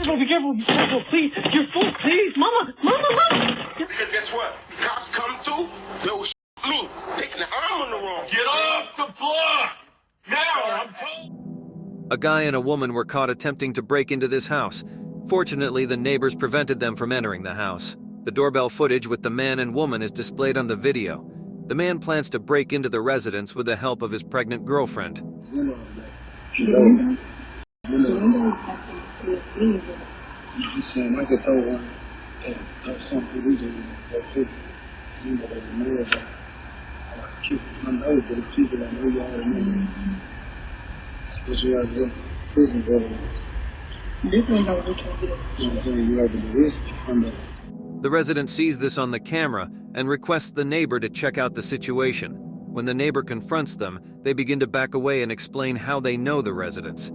Be careful, please. Your foot, please. Mama. Because guess what? Cops come through, they'll me. Taking the arm on the wrong. Get off the block! Now, I'm told. A guy and a woman were caught attempting to break into this house. Fortunately, the neighbors prevented them from entering the house. The doorbell footage with the man and woman is displayed on the video. The man plans to break into the residence with the help of his pregnant girlfriend. He's saying I could throw one, throw something these are go fit. You know, they know about. I like to keep it from those, but it's people that know you already know. Especially out there, prison building. You know what I'm saying? You have the risk from the. The resident sees this on the camera and requests the neighbor to check out the situation. When the neighbor confronts them, they begin to back away and explain how they know the residents.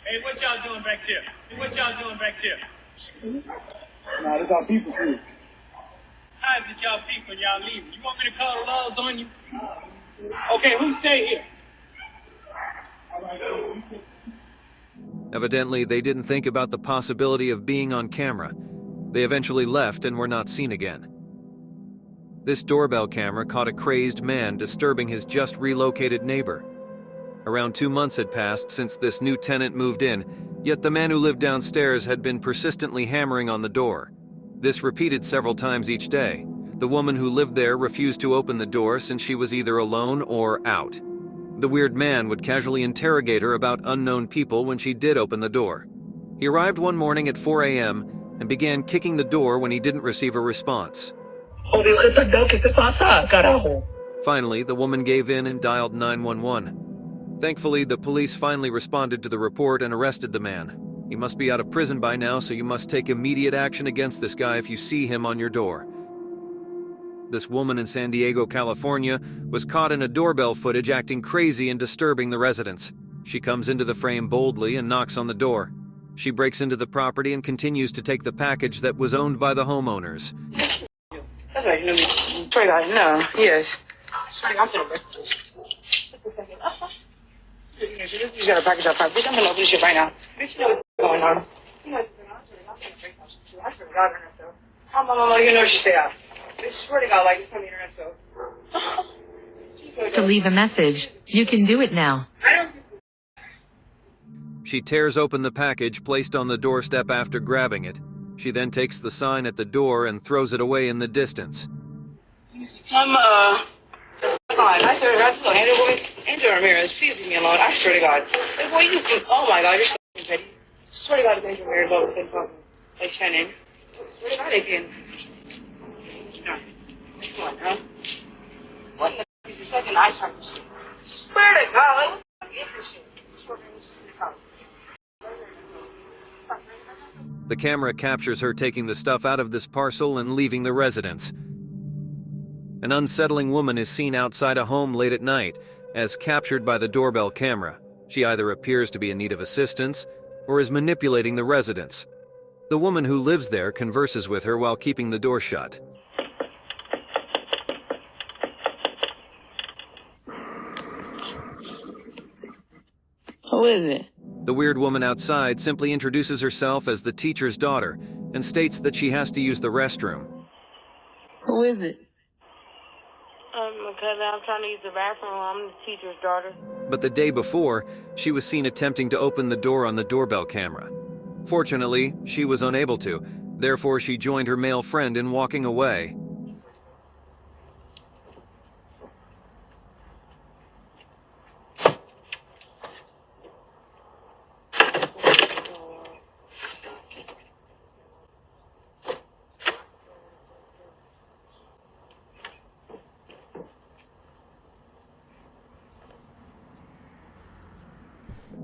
Hey, what y'all doing back there? Nah, this our people here. How is it y'all people and y'all leaving? You want me to call the laws on you? Okay, who stay here? Evidently, they didn't think about the possibility of being on camera. They eventually left and were not seen again. This doorbell camera caught a crazed man disturbing his just relocated neighbor. Around 2 months had passed since this new tenant moved in, yet the man who lived downstairs had been persistently hammering on the door. This repeated several times each day. The woman who lived there refused to open the door since she was either alone or out. The weird man would casually interrogate her about unknown people when she did open the door. He arrived one morning at 4 a.m. and began kicking the door when he didn't receive a response. Finally, the woman gave in and dialed 911. Thankfully, the police finally responded to the report and arrested the man. He must be out of prison by now, so you must take immediate action against this guy if you see him on your door. This woman in San Diego, California, was caught in a doorbell footage acting crazy and disturbing the residents. She comes into the frame boldly and knocks on the door. She breaks into the property and continues to take the package that was owned by the homeowners. That's right, you know me. Pray God, no, yes. I'm gonna break this. You got a package out front. Bitch, I'm gonna open this shit right now. Bitch, you know what's going on. You know what's going on. I swear to God, internet stuff. How mama, you know what she say out. Bitch, swear to God, like, it's on the internet stuff. To leave a message, you can do it now. She tears open the package placed on the doorstep after grabbing it. She then takes the sign at the door and throws it away in the distance. Fine. I swear to God, this little Andrew Ramirez, please leave me alone. I swear to God. Like, boy, you think, oh my God, you're so petty. I swear to God, if Andrew Ramirez all the same talking like Shannon. I swear to God, again. No. Come on, huh? What the f*** is the second I start this shit? I swear to God, like, what is this shit? The camera captures her taking the stuff out of this parcel and leaving the residence. An unsettling woman is seen outside a home late at night, as captured by the doorbell camera. She either appears to be in need of assistance or is manipulating the residents. The woman who lives there converses with her while keeping the door shut. Who is it? The weird woman outside simply introduces herself as the teacher's daughter and states that she has to use the restroom. Who is it? Because I'm trying to use the bathroom. I'm the teacher's daughter. But the day before, she was seen attempting to open the door on the doorbell camera. Fortunately, she was unable to. Therefore, she joined her male friend in walking away.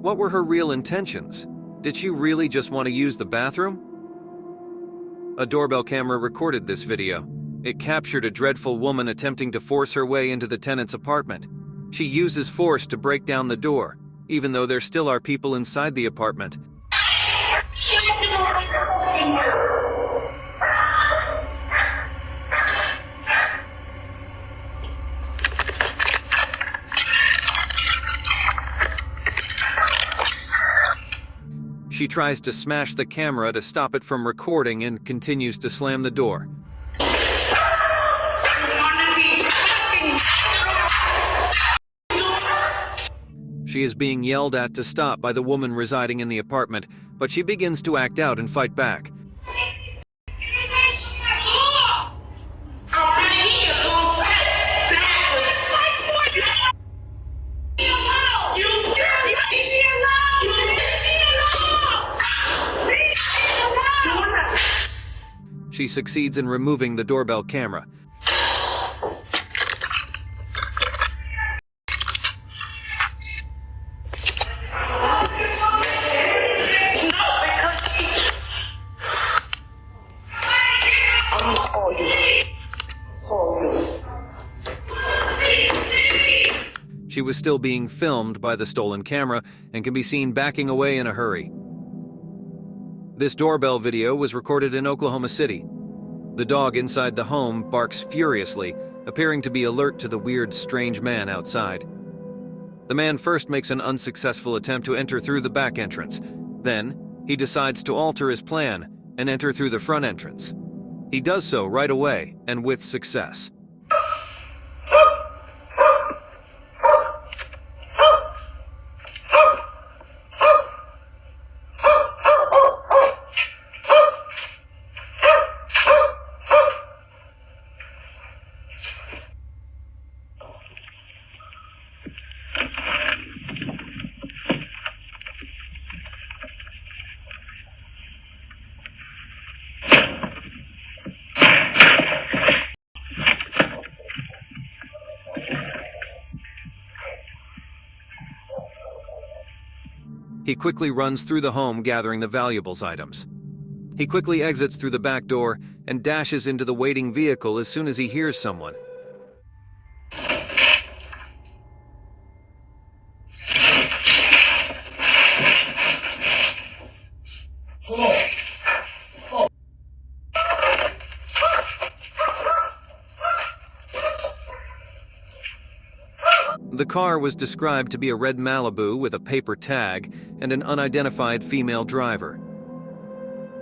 What were her real intentions? Did she really just want to use the bathroom? A doorbell camera recorded this video. It captured a dreadful woman attempting to force her way into the tenant's apartment. She uses force to break down the door, even though there still are people inside the apartment. She tries to smash the camera to stop it from recording and continues to slam the door. She is being yelled at to stop by the woman residing in the apartment, but she begins to act out and fight back. She succeeds in removing the doorbell camera. She was still being filmed by the stolen camera and can be seen backing away in a hurry. This doorbell video was recorded in Oklahoma City. The dog inside the home barks furiously, appearing to be alert to the weird, strange man outside. The man first makes an unsuccessful attempt to enter through the back entrance. Then, he decides to alter his plan and enter through the front entrance. He does so right away and with success. He quickly runs through the home gathering the valuables items. He quickly exits through the back door and dashes into the waiting vehicle as soon as he hears someone. The car was described to be a red Malibu with a paper tag and an unidentified female driver.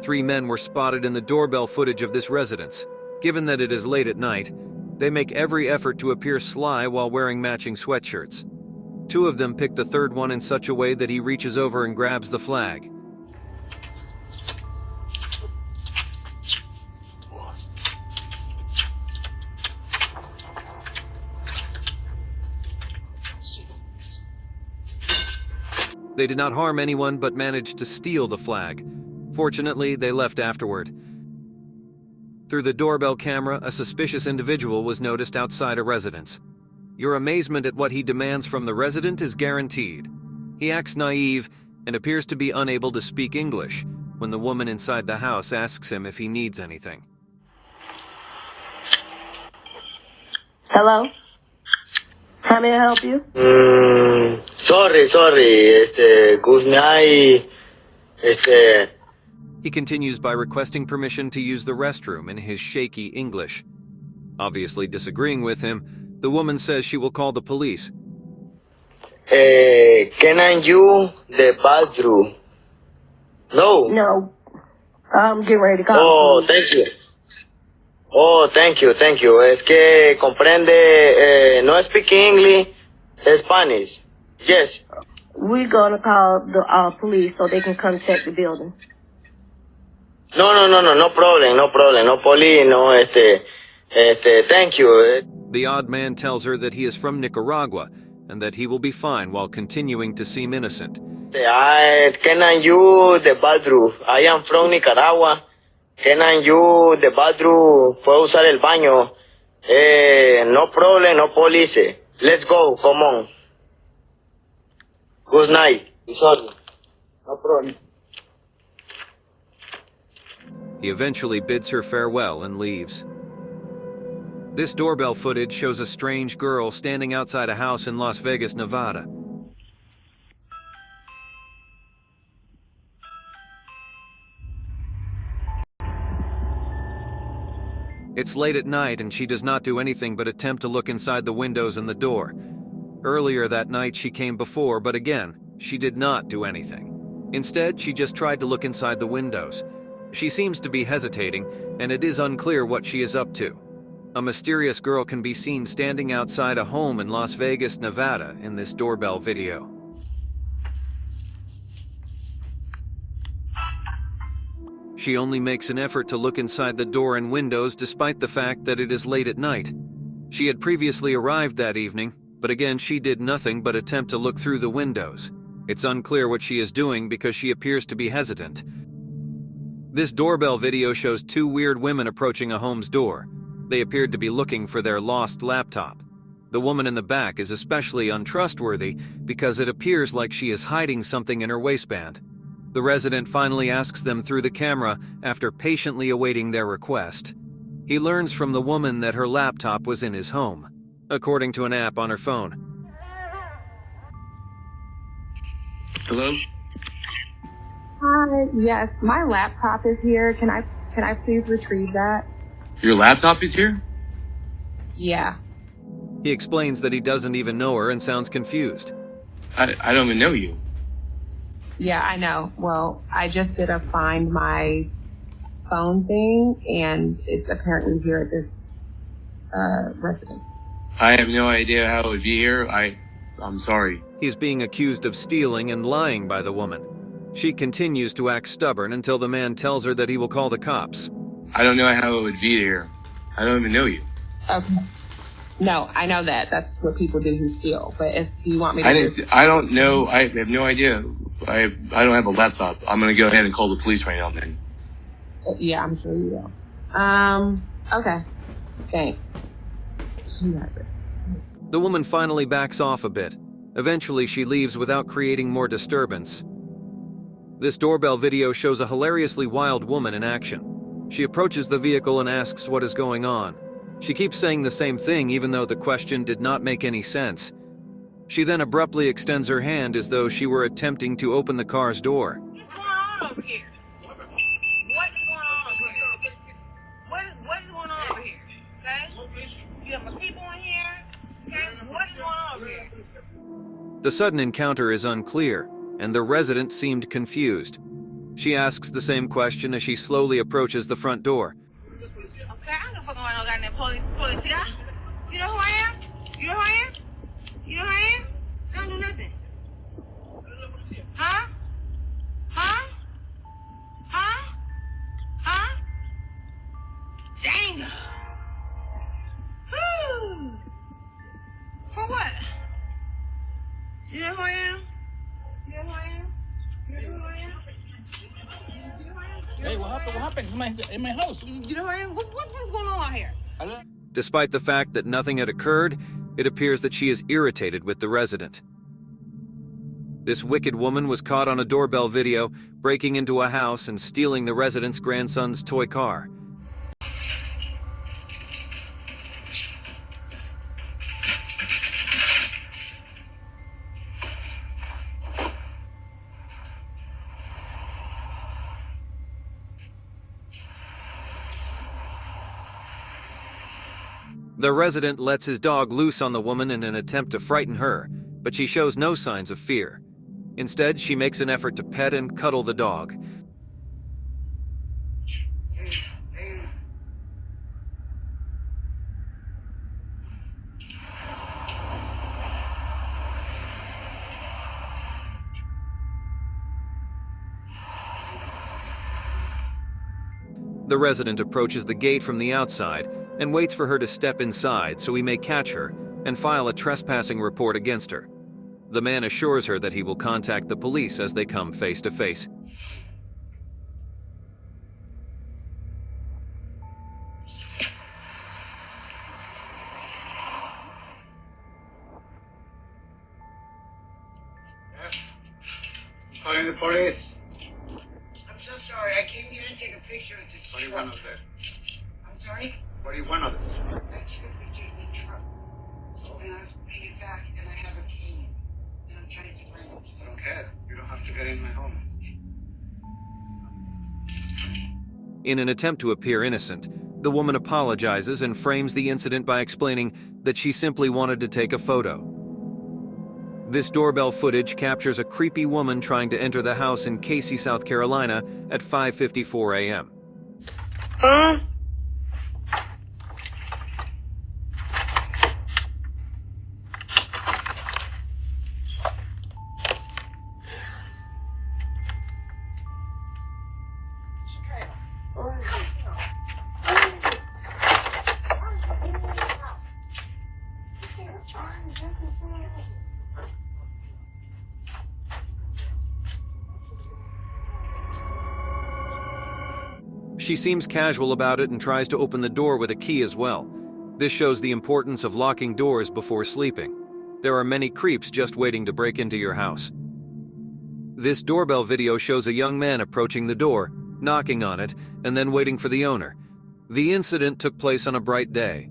3 men were spotted in the doorbell footage of this residence. Given that it is late at night, they make every effort to appear sly while wearing matching sweatshirts. 2 of them pick the third one in such a way that he reaches over and grabs the flag. They did not harm anyone but managed to steal the flag. Fortunately, they left afterward. Through the doorbell camera, a suspicious individual was noticed outside a residence. Your amazement at what he demands from the resident is guaranteed. He acts naive and appears to be unable to speak English when the woman inside the house asks him if he needs anything. Hello? How may I help you? Sorry, good night, He continues by requesting permission to use the restroom in his shaky English. Obviously disagreeing with him, the woman says she will call the police. can I use the bathroom? No. No. I'm getting ready to call. Oh, thank you. Oh, thank you. Es que comprende, no speak English, Spanish. Yes. We're gonna call the police so they can come check the building. No problem, no police, no, thank you. The odd man tells her that he is from Nicaragua and that he will be fine while continuing to seem innocent. Can I use the bathroom? I am from Nicaragua. Can I use the bathroom? ¿Puedo usar el baño? No problem, no police. Let's go, come on. Good night. Sorry. No problem. He eventually bids her farewell and leaves. This doorbell footage shows a strange girl standing outside a house in Las Vegas, Nevada. It's late at night and she does not do anything but attempt to look inside the windows and the door. Earlier that night she came before, but again, she did not do anything. Instead, she just tried to look inside the windows. She seems to be hesitating, and it is unclear what she is up to. A mysterious girl can be seen standing outside a home in Las Vegas, Nevada in this doorbell video. She only makes an effort to look inside the door and windows despite the fact that it is late at night. She had previously arrived that evening, but again she did nothing but attempt to look through the windows. It's unclear what she is doing because she appears to be hesitant. This doorbell video shows two weird women approaching a home's door. They appeared to be looking for their lost laptop. The woman in the back is especially untrustworthy because it appears like she is hiding something in her waistband. The resident finally asks them through the camera after patiently awaiting their request. He learns from the woman that her laptop was in his home, according to an app on her phone. Hello? Hi, yes, my laptop is here. Can I please retrieve that? Your laptop is here? Yeah. He explains that he doesn't even know her and sounds confused. I don't even know you. Yeah, I know. Well, I just did a find my phone thing, and it's apparently here at this residence. I have no idea how it would be here. I'm sorry. He's being accused of stealing and lying by the woman. She continues to act stubborn until the man tells her that he will call the cops. I don't know how it would be here. I don't even know you. Okay. No, I know that. That's what people do who steal. But if you want me to... I don't know. I have no idea. I don't have a laptop. I'm going to go ahead and call the police right now then. Yeah, I'm sure you will. Okay. Thanks. She has it. The woman finally backs off a bit. Eventually, she leaves without creating more disturbance. This doorbell video shows a hilariously wild woman in action. She approaches the vehicle and asks what is going on. She keeps saying the same thing even though the question did not make any sense. She then abruptly extends her hand as though she were attempting to open the car's door. What's going on over here? What is going on over here? What is going on over here? Okay? You have my people in here? Okay? What is going on over here? The sudden encounter is unclear, and the resident seemed confused. She asks the same question as she slowly approaches the front door. Okay, I don't fucking want no goddamn police guy. You know who I am? You know who I am? You know who I am? I don't do nothing. Huh? Huh? Huh? Huh? Dang. Whew. For what? You know who I am? You know who I am? You know who I am? Hey, what happened? It's in my house. You know who I am? What's going on out here? Despite the fact that nothing had occurred, it appears that she is irritated with the resident. This wicked woman was caught on a doorbell video, breaking into a house and stealing the resident's grandson's toy car. The resident lets his dog loose on the woman in an attempt to frighten her, but she shows no signs of fear. Instead, she makes an effort to pet and cuddle the dog. The resident approaches the gate from the outside and waits for her to step inside so he may catch her and file a trespassing report against her. The man assures her that he will contact the police as they come face to face. Calling the police. I'm so sorry. I came here to take a picture of this What do you want of that? I'm sorry? What do you want of this? I took a picture of the truck. And I was paying it back, and I have a key. And I'm trying to find it. I don't care. You don't have to get in my home. In an attempt to appear innocent, the woman apologizes and frames the incident by explaining that she simply wanted to take a photo. This doorbell footage captures a creepy woman trying to enter the house in Casey, South Carolina at 5:54 a.m. Huh? She seems casual about it and tries to open the door with a key as well. This shows the importance of locking doors before sleeping. There are many creeps just waiting to break into your house. This doorbell video shows a young man approaching the door, knocking on it, and then waiting for the owner. The incident took place on a bright day.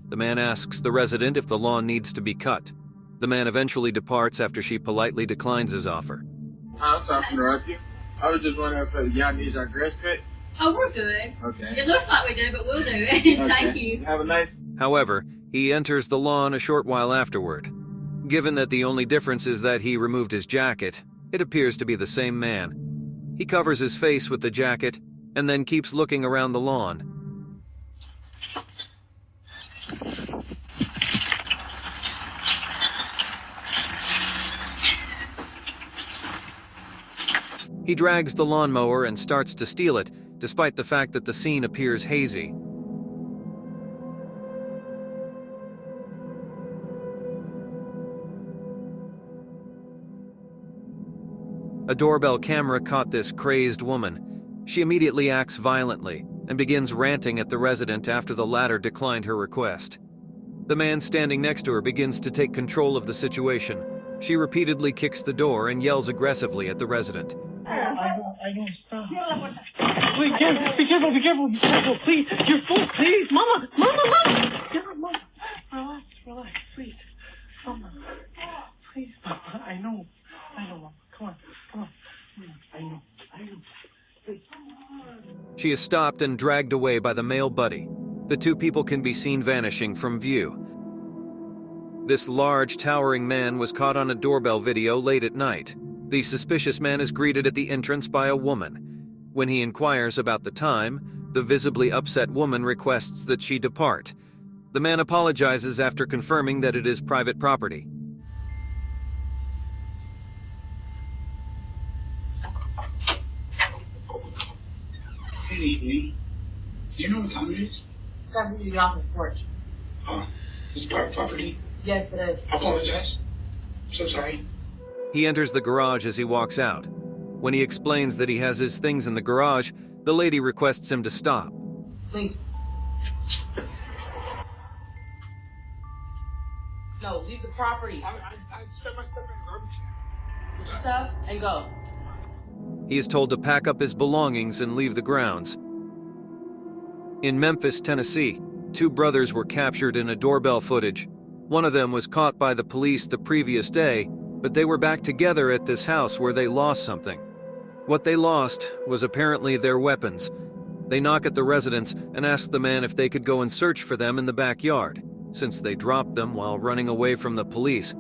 The man asks the resident if the lawn needs to be cut. The man eventually departs after she politely declines his offer. I'm sorry to interrupt you. I was just wondering if y'all need our grass cut. Oh, we're good. Okay. It looks like we do, but we'll do it. Thank you. Have a nice... However, he enters the lawn a short while afterward. Given that the only difference is that he removed his jacket, it appears to be the same man. He covers his face with the jacket and then keeps looking around the lawn. He drags the lawnmower and starts to steal it, despite the fact that the scene appears hazy. A doorbell camera caught this crazed woman. She immediately acts violently and begins ranting at the resident after the latter declined her request. The man standing next to her begins to take control of the situation. She repeatedly kicks the door and yells aggressively at the resident. I don't stop. Wait, be careful, please. Your foot, please. Mama. Yeah, Mama. Relax, please. Mama, please, Mama. I know, Mama. Come on. I know. Please. She is stopped and dragged away by the male buddy. The two people can be seen vanishing from view. This large, towering man was caught on a doorbell video late at night. The suspicious man is greeted at the entrance by a woman. When he inquires about the time, the visibly upset woman requests that she depart. The man apologizes after confirming that it is private property. Good evening. Do you know what time it is? It's time for you to get off the porch. It's private property. Yes, it is. I apologize. I'm so sorry. He enters the garage as he walks out. When he explains that he has his things in the garage, the lady requests him to stop. Leave. No, leave the property. I stuck my stuff in the garbage. Get your stuff and go. He is told to pack up his belongings and leave the grounds. In Memphis, Tennessee, two brothers were captured in a doorbell footage. One of them was caught by the police the previous day, but they were back together at this house where they lost something. What they lost was apparently their weapons. They knock at the residence and ask the man if they could go and search for them in the backyard, since they dropped them while running away from the police.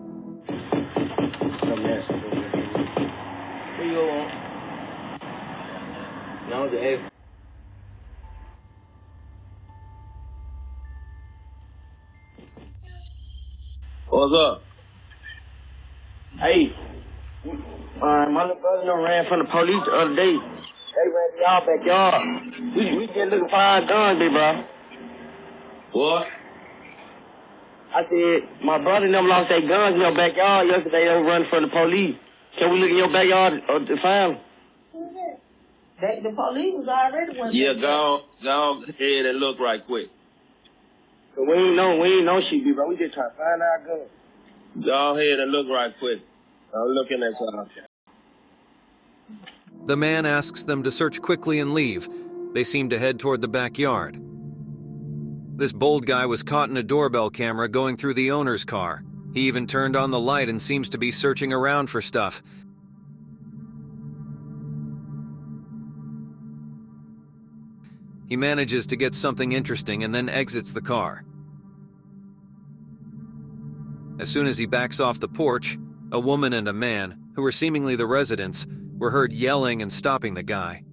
What's up? Hey, my little brother done ran from the police the other day. They ran to y'all backyard. We just looking for our guns, big bro. What? I said, my brother and them lost their guns in your backyard yesterday. They were running from the police. Can we look in your backyard to find them? The police was already one. Yeah, go ahead and look right quick. We ain't know shit, big bro. We just trying to find our guns. Go ahead and look right quick. I'm looking at y'all. The man asks them to search quickly and leave. They seem to head toward the backyard. This bold guy was caught in a doorbell camera going through the owner's car. He even turned on the light and seems to be searching around for stuff. He manages to get something interesting and then exits the car. As soon as he backs off the porch, a woman and a man, who were seemingly the residents, were heard yelling and stopping the guy.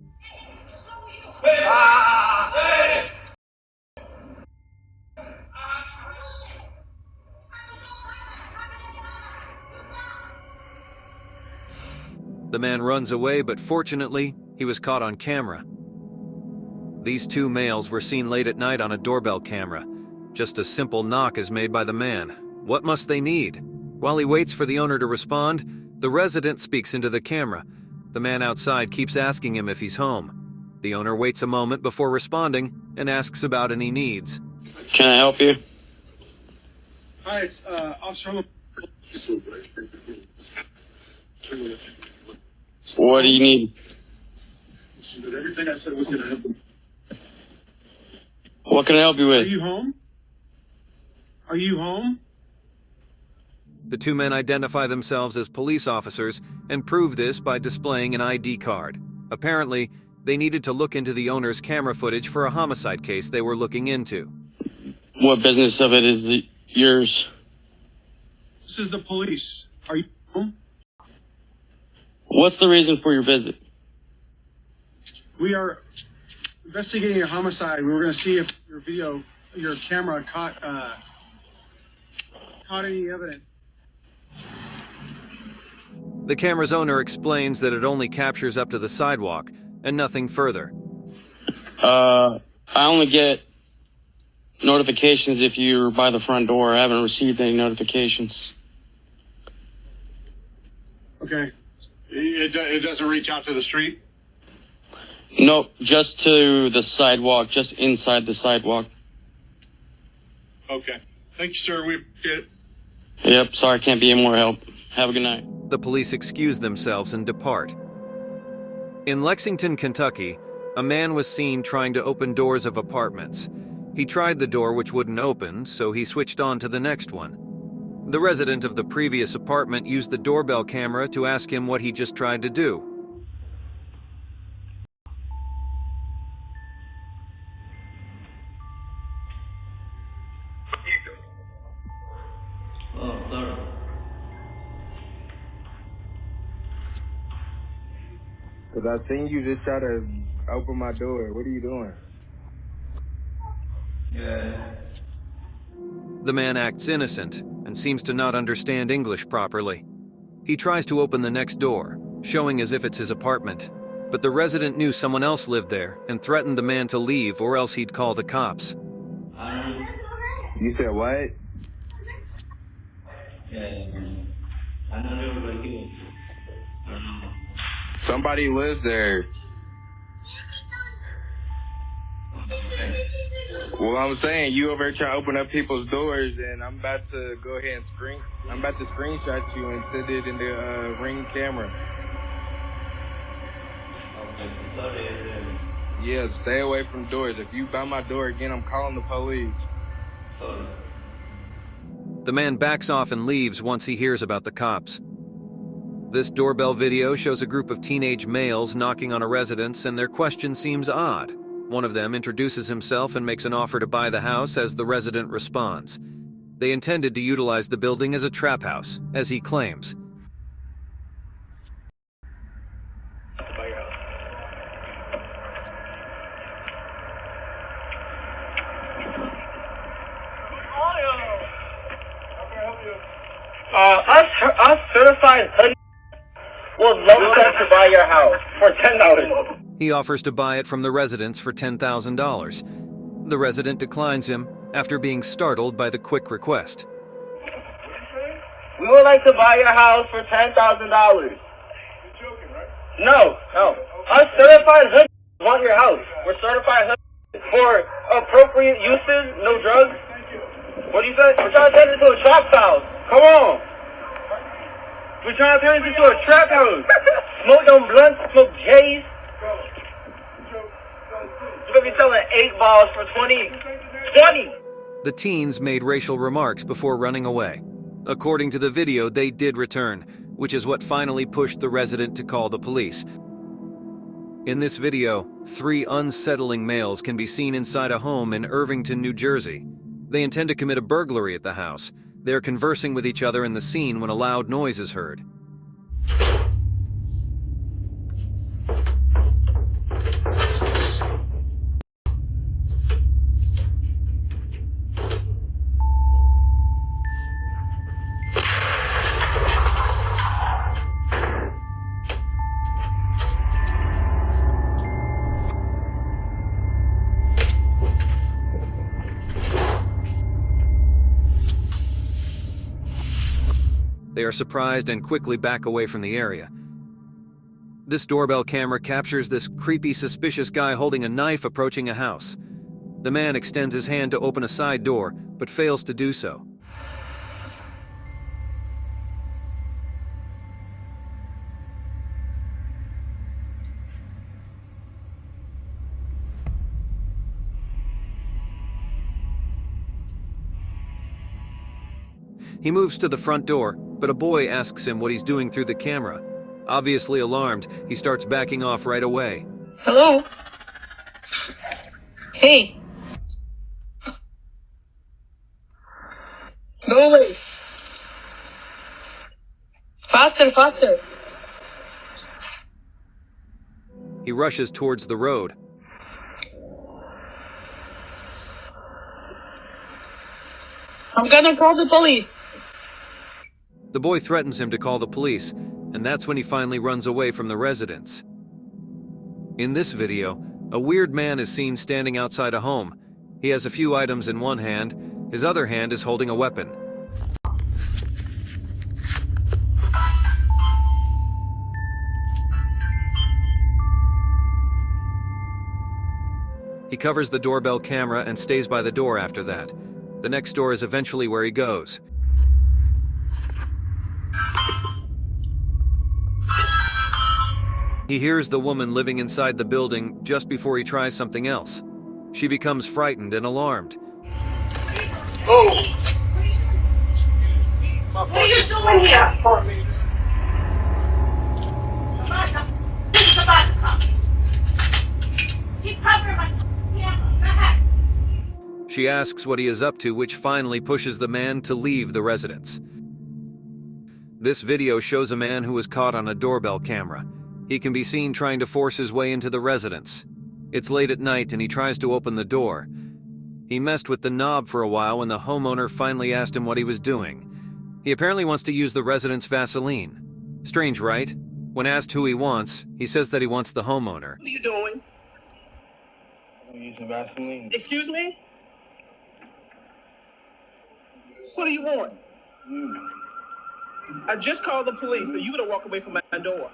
The man runs away, but fortunately, he was caught on camera. These two males were seen late at night on a doorbell camera. Just a simple knock is made by the man. What must they need? While he waits for the owner to respond, the resident speaks into the camera. The man outside keeps asking him if he's home. The owner waits a moment before responding and asks about any needs. Can I help you? Hi, it's Officer. What do you need? Everything I said was going to happen. What can I help you with? Are you home? Are you home? The two men identify themselves as police officers and prove this by displaying an ID card. Apparently, they needed to look into the owner's camera footage for a homicide case they were looking into. What business of it is yours? This is the police. Are you home? What's the reason for your visit? We are investigating a homicide. We were going to see if your camera caught any evidence. The camera's owner explains that it only captures up to the sidewalk and nothing further. I only get notifications if you're by the front door. I haven't received any notifications. Okay. It doesn't reach out to the street? Nope, just to the sidewalk, just inside the sidewalk. Okay. Thank you, sir. We get it. Yep, sorry, can't be any more help. Have a good night. The police excuse themselves and depart. In Lexington, Kentucky, a man was seen trying to open doors of apartments. He tried the door which wouldn't open, so he switched on to the next one. The resident of the previous apartment used the doorbell camera to ask him what he just tried to do. Oh, sorry. Because I seen you just try to open my door. What are you doing? Yeah. The man acts innocent and seems to not understand English properly. He tries to open the next door, showing as if it's his apartment. But the resident knew someone else lived there and threatened the man to leave or else he'd call the cops. You said what? Somebody lives there. Well, I'm saying you over here trying to open up people's doors, and I'm about to go ahead and screenshot you and send it in the Ring camera. Yeah, stay away from doors. If you by my door again, I'm calling the police. The man backs off and leaves once he hears about the cops. This doorbell video shows a group of teenage males knocking on a residence, and their question seems odd. One of them introduces himself and makes an offer to buy the house as the resident responds. They intended to utilize the building as a trap house, as he claims. Us certified hoodie will love us to buy your house for $10. He offers to buy it from the residents for $10,000. The resident declines him after being startled by the quick request. We would like to buy your house for $10,000. You're joking, right? No. Us certified hood want your house. We're certified hood for appropriate uses, no drugs. What do you say? We're trying to turn it into a trap house. Come on. We're trying to turn it into a trap house. Smoke them blunts, smoke J's. You're gonna be selling 8 balls for 20. The teens made racial remarks before running away. According to the video, they did return, which is what finally pushed the resident to call the police. In this video, 3 unsettling males can be seen inside a home in Irvington, New Jersey. They intend to commit a burglary at the house. They are conversing with each other in the scene when a loud noise is heard. They are surprised and quickly back away from the area. This doorbell camera captures this creepy, suspicious guy holding a knife approaching a house. The man extends his hand to open a side door, but fails to do so. He moves to the front door, but a boy asks him what he's doing through the camera. Obviously alarmed, he starts backing off right away. Hello? Hey. Go away. Faster, faster. He rushes towards the road. I'm gonna call the police. The boy threatens him to call the police, and that's when he finally runs away from the residence. In this video, a weird man is seen standing outside a home. He has a few items in one hand, his other hand is holding a weapon. He covers the doorbell camera and stays by the door after that. The next door is eventually where he goes. He hears the woman living inside the building just before he tries something else. She becomes frightened and alarmed. Oh! What are you doing here? She asks what he is up to, which finally pushes the man to leave the residence. This video shows a man who was caught on a doorbell camera. He can be seen trying to force his way into the residence. It's late at night and he tries to open the door. He messed with the knob for a while when the homeowner finally asked him what he was doing. He apparently wants to use the resident's Vaseline. Strange, right? When asked who he wants, he says that he wants the homeowner. What are you doing? I'm using Vaseline. Excuse me? What do you want? I just called the police, so you better walk away from my door.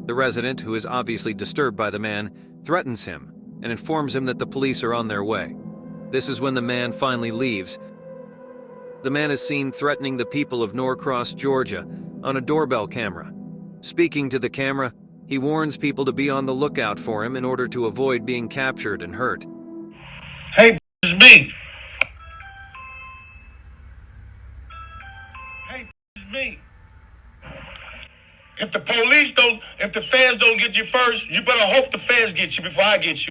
The resident, who is obviously disturbed by the man, threatens him and informs him that the police are on their way. This is when the man finally leaves. The man is seen threatening the people of Norcross, Georgia, on a doorbell camera. Speaking to the camera, he warns people to be on the lookout for him in order to avoid being captured and hurt. Hey, it's me. Hey, it's me. If the feds don't get you first, you better hope the feds get you before I get you.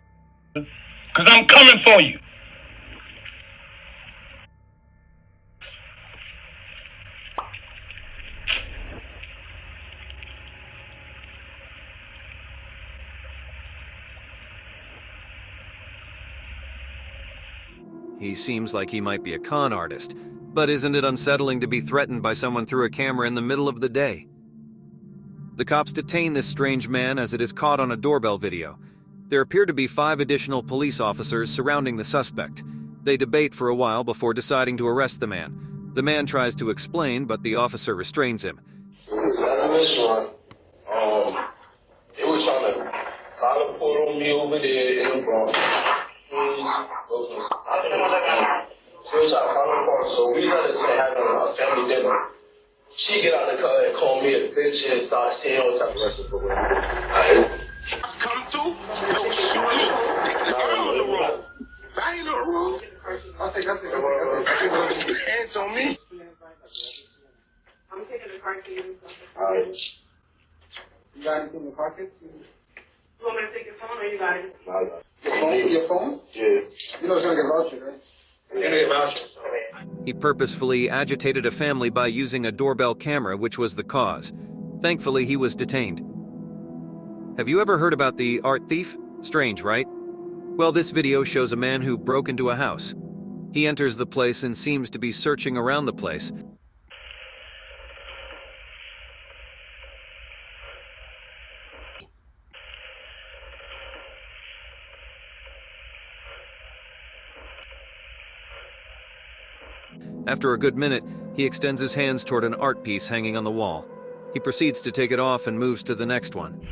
Because I'm coming for you. He seems like he might be a con artist, but isn't it unsettling to be threatened by someone through a camera in the middle of the day? The cops detain this strange man as it is caught on a doorbell video. There appear to be 5 additional police officers surrounding the suspect. They debate for a while before deciding to arrest the man. The man tries to explain, but the officer restrains him. They were trying to file a report on me over there in the Bronx. So we had to having a family dinner. She get out of the car and call me a bitch and start saying all type of rest for women. Cops come through, they'll shoot me. Taking the arm on the road. I ain't on the road. I think hands on me. I'm taking the car to you. anything in the pockets? You want me to take your phone or you got it? Your phone? Yeah. You know it's gonna get vouchered, right? It's gonna get vouchered. He purposefully agitated a family by using a doorbell camera, which was the cause. Thankfully, he was detained. Have you ever heard about the art thief? Strange, right? Well, this video shows a man who broke into a house. He enters the place and seems to be searching around the place. After a good minute, he extends his hands toward an art piece hanging on the wall. He proceeds to take it off and moves to the next one.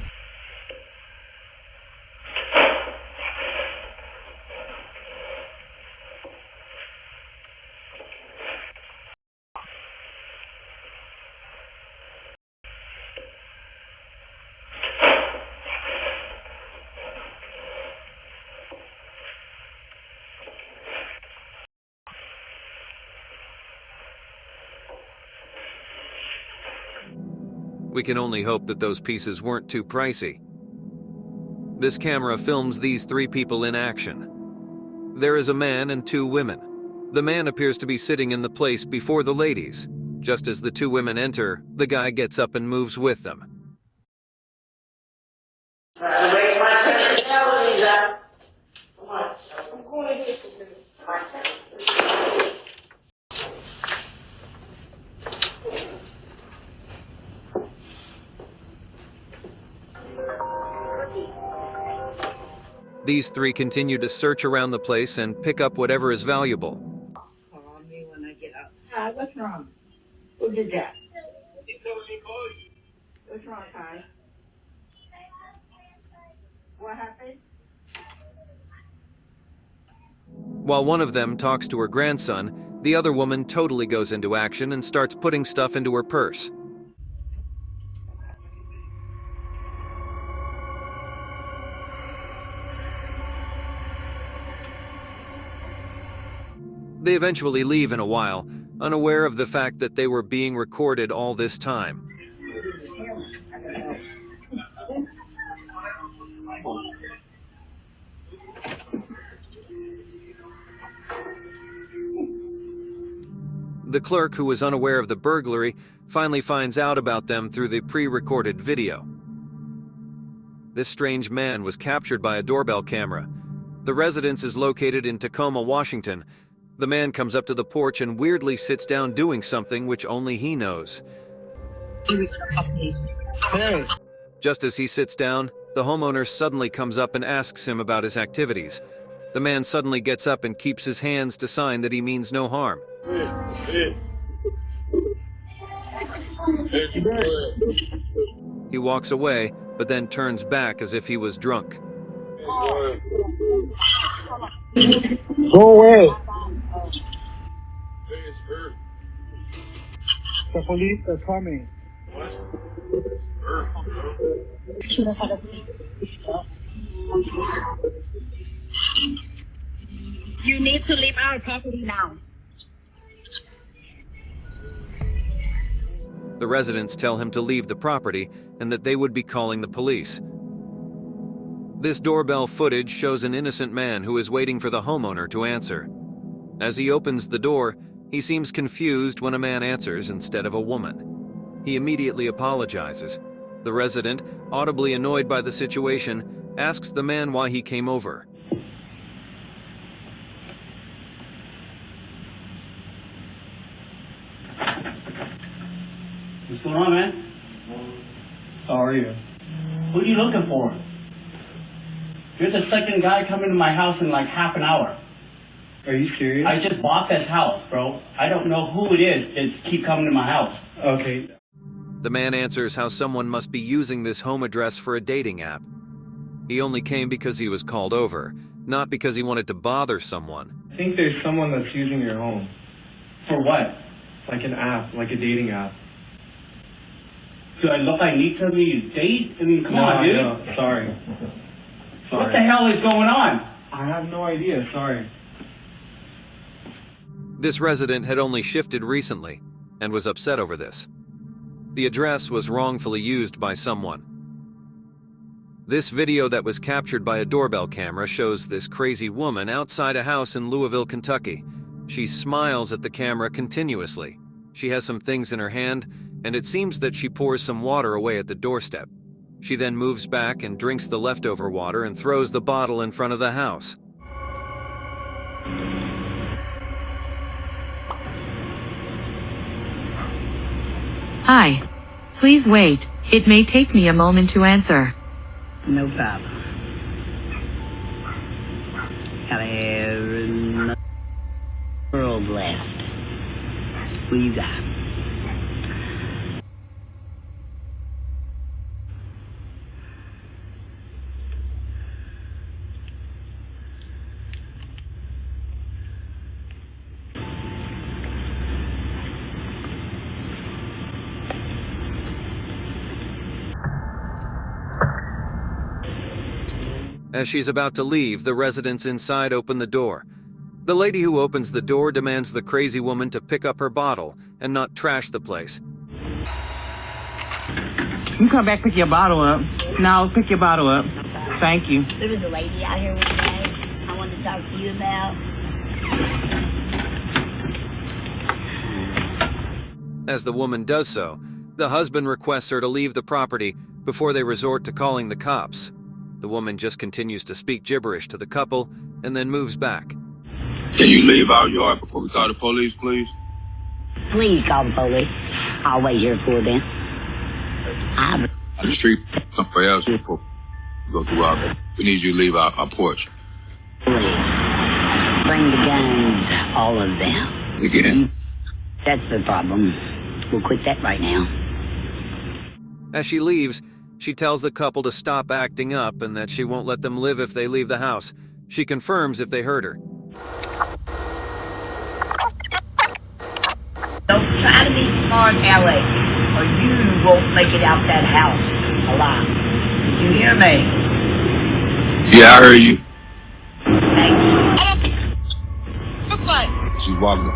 We can only hope that those pieces weren't too pricey. This camera films these three people in action. There is a man and two women. The man appears to be sitting in the place before the ladies. Just as the two women enter, the guy gets up and moves with them. These three continue to search around the place and pick up whatever is valuable. Call me when I get up. Hi, what's wrong? Who did that? What's wrong, Kai? What happened? While one of them talks to her grandson, the other woman totally goes into action and starts putting stuff into her purse. They eventually leave in a while, unaware of the fact that they were being recorded all this time. The clerk, who was unaware of the burglary, finally finds out about them through the pre-recorded video. This strange man was captured by a doorbell camera. The residence is located in Tacoma, Washington. The man comes up to the porch and weirdly sits down doing something which only he knows. Hey. Just as he sits down, the homeowner suddenly comes up and asks him about his activities. The man suddenly gets up and keeps his hands to sign that he means no harm. He walks away, but then turns back as if he was drunk. Go away. The police are coming. You need to leave our property now. The residents tell him to leave the property and that they would be calling the police. This doorbell footage shows an innocent man who is waiting for the homeowner to answer. As he opens the door, he seems confused when a man answers instead of a woman. He immediately apologizes. The resident, audibly annoyed by the situation, asks the man why he came over. What's going on, man? How are you? Who are you looking for? You're the second guy coming to my house in like half an hour. Are you serious? I just bought this house, bro. I don't know who it is that keep coming to my house. Okay. The man answers how someone must be using this home address for a dating app. He only came because he was called over, not because he wanted to bother someone. I think there's someone that's using your home. For what? Like an app, like a dating app. Do I look like I need somebody to date? I mean, come on, dude. No, sorry. What the hell is going on? I have no idea, sorry. This resident had only shifted recently and was upset over this. The address was wrongfully used by someone. This video that was captured by a doorbell camera shows this crazy woman outside a house in Louisville, Kentucky. She smiles at the camera continuously. She has some things in her hand, and it seems that she pours some water away at the doorstep. She then moves back and drinks the leftover water and throws the bottle in front of the house. Hi. Please wait. It may take me a moment to answer. No problem. Gotta have another world left. What you got? As she's about to leave, the residents inside open the door. The lady who opens the door demands the crazy woman to pick up her bottle and not trash the place. You come back, pick your bottle up. No, pick your bottle up. Thank you. There was a lady out here with me. I wanted to talk to you about. As the woman does so, the husband requests her to leave the property before they resort to calling the cops. The woman just continues to speak gibberish to the couple and then moves back. Can you leave our yard before we call the police, please? Please call the police. I'll wait here for them. On the street, somewhere else before we go through our... We need you to leave our porch. Please. Bring the guns, all of them. Again? That's the problem. We'll quit that right now. As she leaves, she tells the couple to stop acting up and that she won't let them live if they leave the house. She confirms if they hurt her. Don't try to be smart, Alex, or you won't make it out that house alive. Did you hear me? Yeah, I heard you. Thank you. She's walking.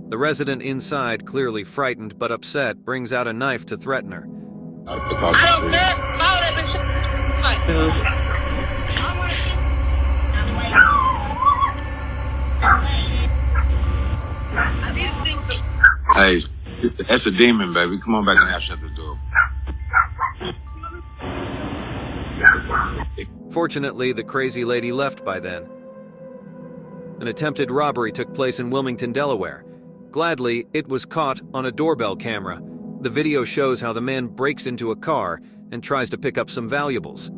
The resident inside, clearly frightened but upset, brings out a knife to threaten her. I don't care. Hey, that's a demon, baby. Come on back and shut the door. Fortunately, the crazy lady left by then. An attempted robbery took place in Wilmington, Delaware. Gladly, it was caught on a doorbell camera. The video shows how the man breaks into a car and tries to pick up some valuables.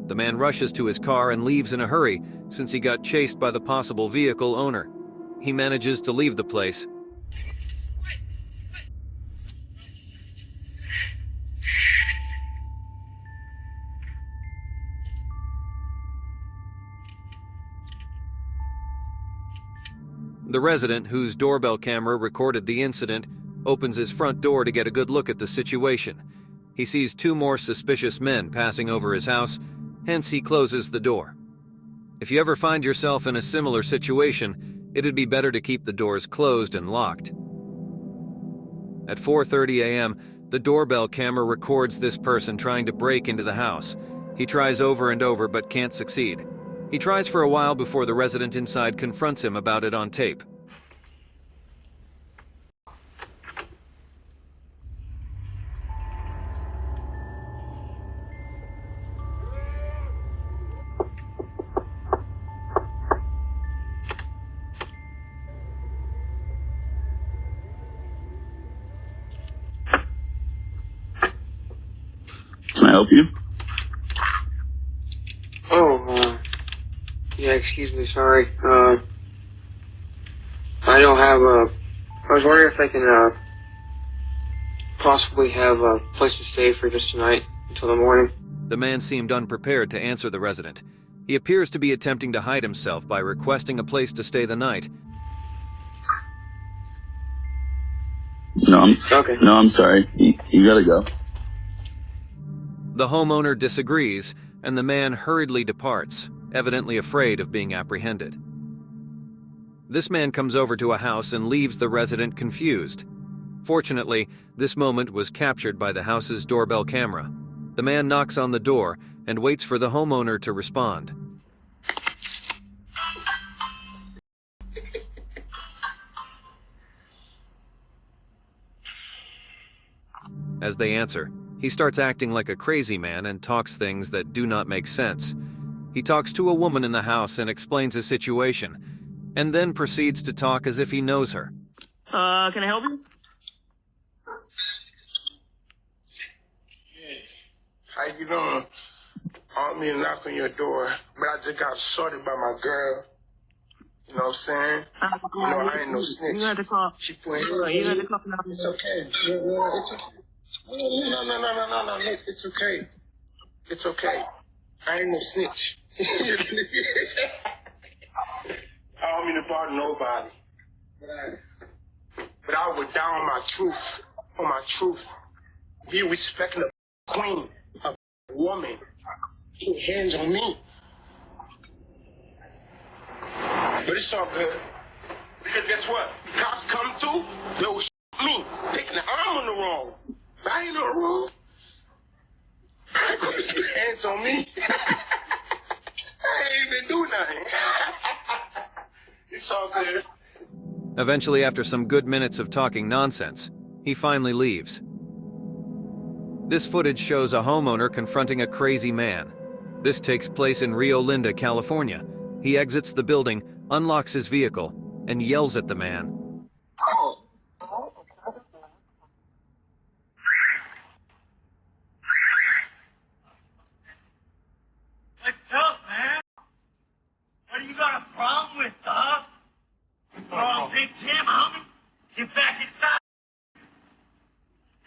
The man rushes to his car and leaves in a hurry since he got chased by the possible vehicle owner. He manages to leave the place. The resident, whose doorbell camera recorded the incident, opens his front door to get a good look at the situation. He sees two more suspicious men passing over his house, hence he closes the door. If you ever find yourself in a similar situation, it'd be better to keep the doors closed and locked. At 4:30 a.m., the doorbell camera records this person trying to break into the house. He tries over and over but can't succeed. He tries for a while before the resident inside confronts him about it on tape. Can I help you? Yeah, excuse me, sorry. I don't have I was wondering if I can, possibly have a place to stay for just tonight until the morning. The man seemed unprepared to answer the resident. He appears to be attempting to hide himself by requesting a place to stay the night. No, I'm sorry. You gotta go. The homeowner disagrees, and the man hurriedly departs. evidently afraid of being apprehended. This man comes over to a house and leaves the resident confused. Fortunately, this moment was captured by the house's doorbell camera. The man knocks on the door and waits for the homeowner to respond. As they answer, he starts acting like a crazy man and talks things that do not make sense. He talks to a woman in the house and explains his situation, and then proceeds to talk as if he knows her. Can I help you? How you doing? I don't mean to knock on your door, but I just got assaulted by my girl. You know what I'm saying? You know, I ain't no snitch. You had to call. She put her You had to call. It's okay. No, it's okay. No. Look, it's okay. It's okay. I ain't no snitch. I don't mean to bother nobody. But I would down on my truth. On my truth. Be respecting a queen, a woman. Put hands on me. But it's all good. Because guess what? Cops come through, they'll shoot me. Taking the arm on the wrong. I ain't no wrong. I gonna put hands on me. I ain't even do nothing. It's all good. Eventually, after some good minutes of talking nonsense, he finally leaves. This footage shows a homeowner confronting a crazy man. This takes place in Rio Linda, California. He exits the building, unlocks his vehicle, and yells at the man. What's up, man? What do you got a problem with, dog? Oh, Big Jim, homie? Get back inside.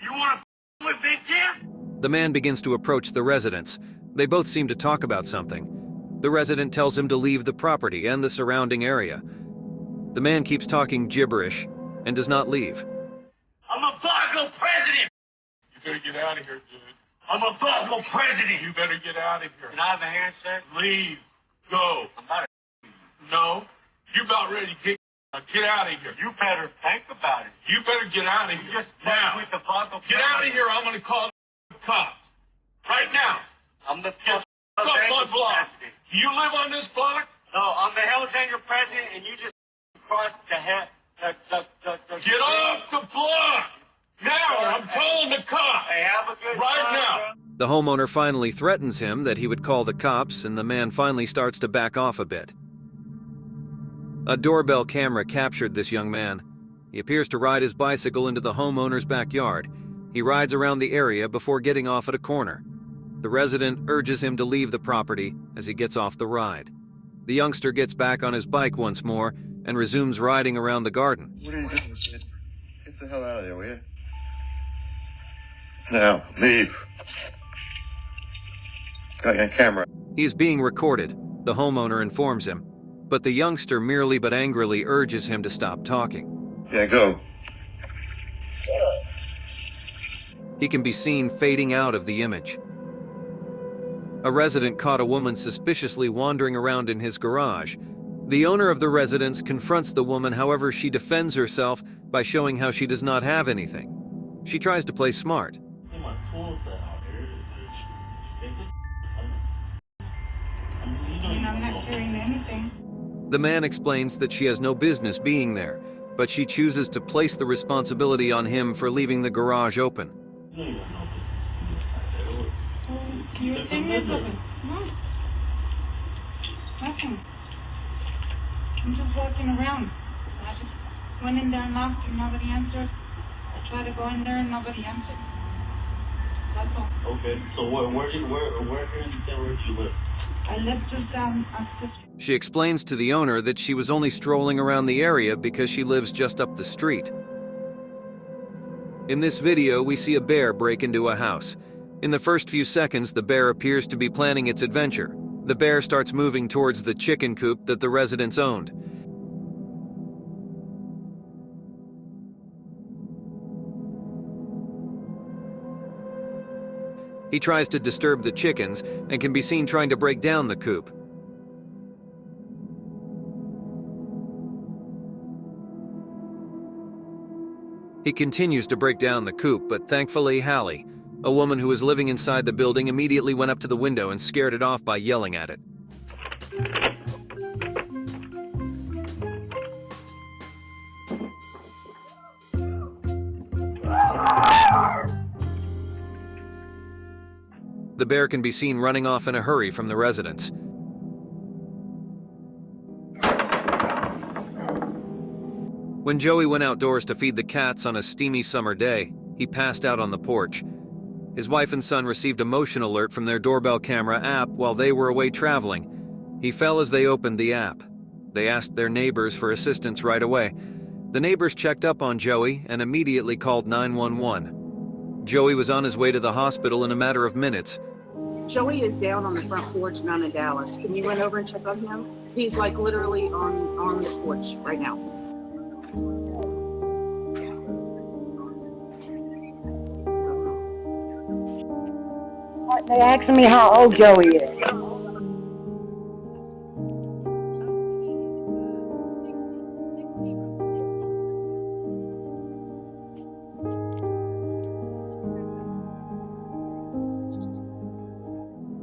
You want to with Big Jim? The man begins to approach the residents. They both seem to talk about something. The resident tells him to leave the property and the surrounding area. The man keeps talking gibberish and does not leave. I'm a Vargo president! You better get out of here, dude. I'm a Vargo president! You better get out of here. Can I have a handshake? Leave. Go. I'm about to No. You about ready to get out of here. You better think about it. You better get out of You here. just now. with the Vargo Get out of here. I'm going to call the cops. Right now. I'm the Get off my block. president. Do you live on this block? No, I'm the Hells Angel president, and you just crossed the head. Get off the block. Now. I'm calling the cops. Hey, have a good right time, now. bro. The homeowner finally threatens him that he would call the cops, and the man finally starts to back off a bit. A doorbell camera captured this young man. He appears to ride his bicycle into the homeowner's backyard. He rides around the area before getting off at a corner. The resident urges him to leave the property as he gets off the ride. The youngster gets back on his bike once more and resumes riding around the garden. What are you doing, kid? Get the hell out of there, will you? Now, leave. Got your camera. He's being recorded, the homeowner informs him, but the youngster merely but angrily urges him to stop talking. Yeah, go. He can be seen fading out of the image. A resident caught a woman suspiciously wandering around in his garage. The owner of the residence confronts the woman, however, she defends herself by showing how she does not have anything. She tries to play smart. I'm not carrying anything. The man explains that she has no business being there, but she chooses to place the responsibility on him for leaving the garage open. You think it's open? No. Nothing. I'm just walking around. I just went in there and knocked and nobody answered. I tried to go in there and nobody answered. That's all. Okay, so where in town did you live? I live just down the street. She explains to the owner that she was only strolling around the area because she lives just up the street. In this video, we see a bear break into a house. In the first few seconds, the bear appears to be planning its adventure. The bear starts moving towards the chicken coop that the residents owned. He tries to disturb the chickens and can be seen trying to break down the coop. He continues to break down the coop, but thankfully Hallie, a woman who was living inside the building, immediately went up to the window and scared it off by yelling at it. The bear can be seen running off in a hurry from the residence. When Joey went outdoors to feed the cats on a steamy summer day, he passed out on the porch. His wife and son received a motion alert from their doorbell camera app while they were away traveling. He fell as they opened the app. They asked their neighbors for assistance right away. The neighbors checked up on Joey and immediately called 911. Joey was on his way to the hospital in a matter of minutes. Joey is down on the front porch down in Dallas. Can you run over and check on him? He's like literally on the porch right now. They asking me how old Joey is.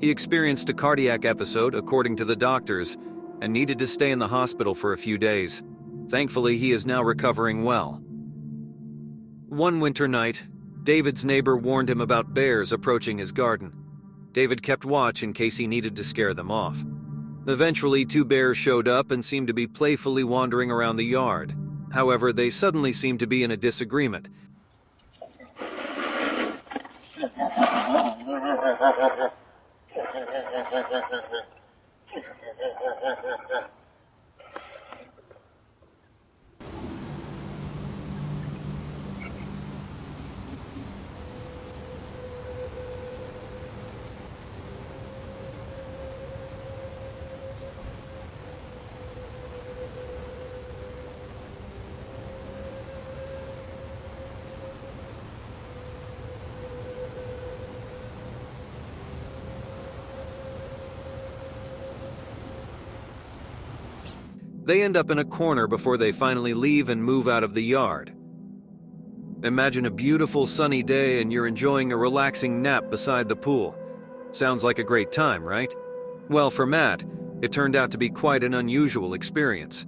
He experienced a cardiac episode, according to the doctors, and needed to stay in the hospital for a few days. Thankfully, he is now recovering well. One winter night, David's neighbor warned him about bears approaching his garden. David kept watch in case he needed to scare them off. Eventually, 2 bears showed up and seemed to be playfully wandering around the yard. However, they suddenly seemed to be in a disagreement. They end up in a corner before they finally leave and move out of the yard. Imagine a beautiful sunny day and you're enjoying a relaxing nap beside the pool. Sounds like a great time, right? Well, for Matt, it turned out to be quite an unusual experience.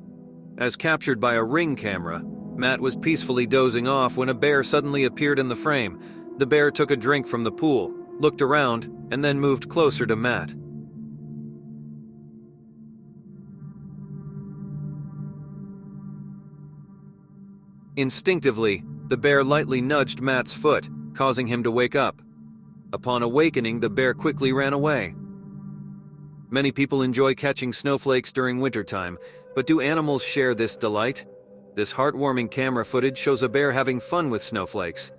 As captured by a Ring camera, Matt was peacefully dozing off when a bear suddenly appeared in the frame. The bear took a drink from the pool, looked around, and then moved closer to Matt. Instinctively, the bear lightly nudged Matt's foot, causing him to wake up. Upon awakening, the bear quickly ran away. Many people enjoy catching snowflakes during wintertime, but do animals share this delight? This heartwarming camera footage shows a bear having fun with snowflakes.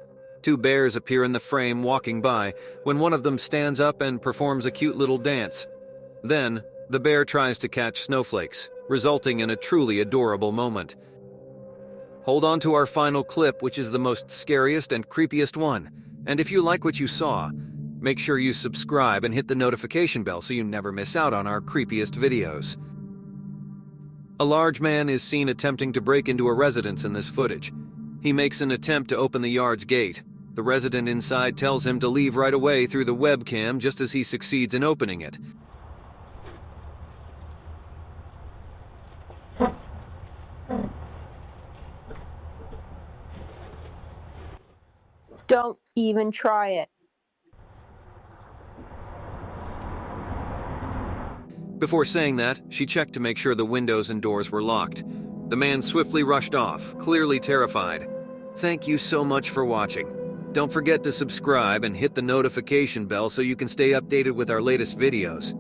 2 bears appear in the frame walking by, when one of them stands up and performs a cute little dance. Then, the bear tries to catch snowflakes, resulting in a truly adorable moment. Hold on to our final clip, which is the most scariest and creepiest one. And if you like what you saw, make sure you subscribe and hit the notification bell so you never miss out on our creepiest videos. A large man is seen attempting to break into a residence in this footage. He makes an attempt to open the yard's gate. The resident inside tells him to leave right away through the webcam just as he succeeds in opening it. Don't even try it. Before saying that, she checked to make sure the windows and doors were locked. The man swiftly rushed off, clearly terrified. Thank you so much for watching. Don't forget to subscribe and hit the notification bell so you can stay updated with our latest videos.